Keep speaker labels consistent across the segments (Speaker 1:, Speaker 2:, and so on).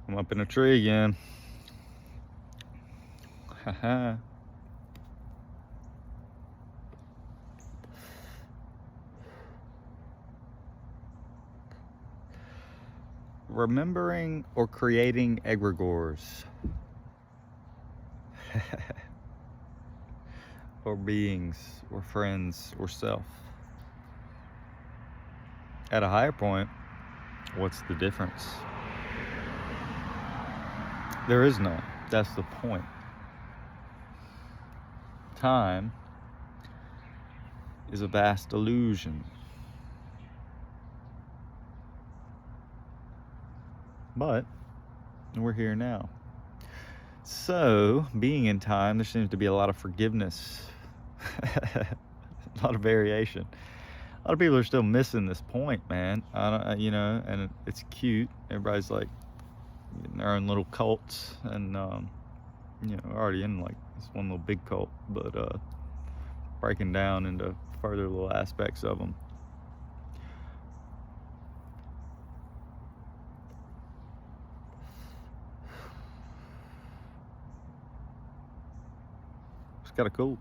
Speaker 1: I'm up in a tree again. Haha. Remembering or creating egregores. Or beings, or friends, or self. At a higher point, what's the difference? There is none. That's the point. Time is a vast illusion. But we're here now. So, being in time, there seems to be a lot of forgiveness, a lot of variation. A lot of people are still missing this point, man. And it's cute. Everybody's like in their own little cults, and we're already in like this one little big cult, but breaking down into further little aspects of them. It's kind of cool.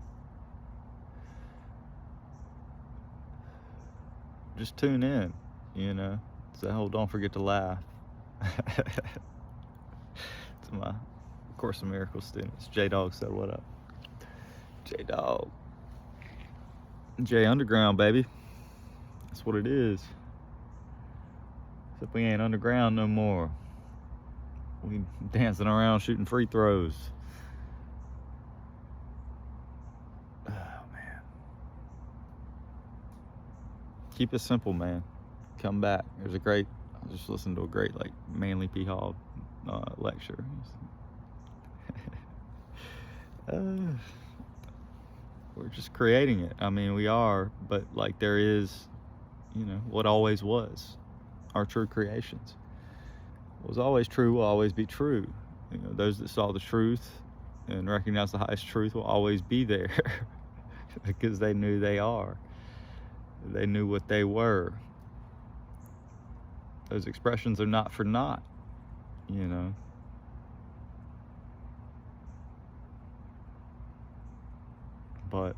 Speaker 1: Just tune in, It's that whole don't forget to laugh. To my Course in Miracles students. J-Dog said, what up? J-Dog. J Underground, baby. That's what it is. Except we ain't underground no more. We dancing around shooting free throws. Oh, man. Keep it simple, man. Come back. I just listened to a great, like, Manly P. Hall lecture. We're just creating it. I mean, we are, but like there is, what always was, our true creations. What was always true will always be true. Those that saw the truth and recognize the highest truth will always be there because they knew they are. They knew what they were. Those expressions are not for naught, But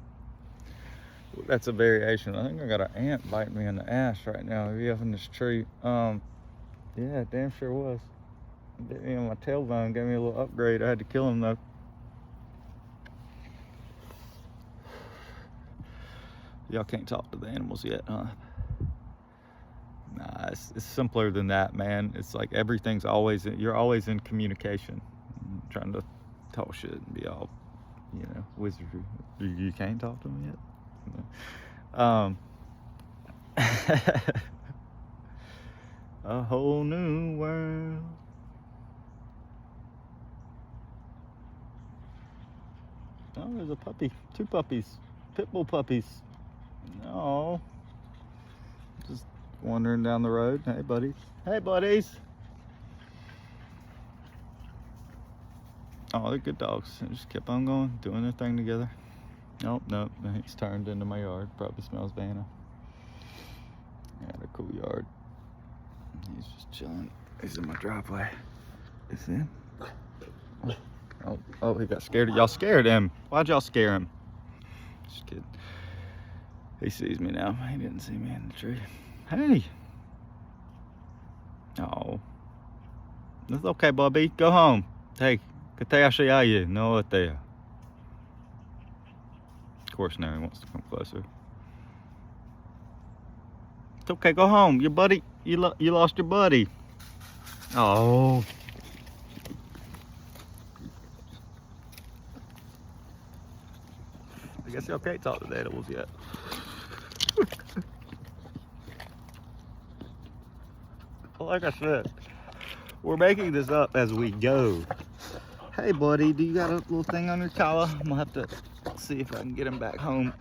Speaker 1: that's a variation. I think I got an ant biting me in the ass right now. Maybe up in this tree. Yeah, damn sure was. Bit me on my tailbone, gave me a little upgrade. I had to kill him though. Y'all can't talk to the animals yet, huh? Nah, it's simpler than that, man. It's like everything's you're always in communication. I'm trying to talk shit and be all, wizardry. You can't talk to them yet? A whole new world. Oh, there's a puppy. 2 puppies. Pit bull puppies. No. Just wandering down the road. Hey, buddies. Hey, buddies. Oh, they're good dogs. They just kept on going, doing their thing together. Nope. He's turned into my yard. Probably smells Vanna. Got a cool yard. He's just chilling. He's in my driveway. Is he? Oh, he got scared. Y'all scared him. Why'd y'all scare him? Just kidding. He sees me now. He didn't see me in the tree. Hey. Oh. It's okay, Bubby. Go home. Hey. No, there. Of course, now he wants to come closer. It's okay, go home. Your buddy, you lost your buddy. Oh. I guess y'all can't talk to the animals yet. Like I said, we're making this up as we go. Hey, buddy, do you got a little thing on your collar? I'm gonna have to see if I can get him back home.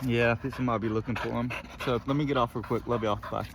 Speaker 1: Yeah, I think somebody be looking for him. So let me get off real quick. Love y'all. Bye.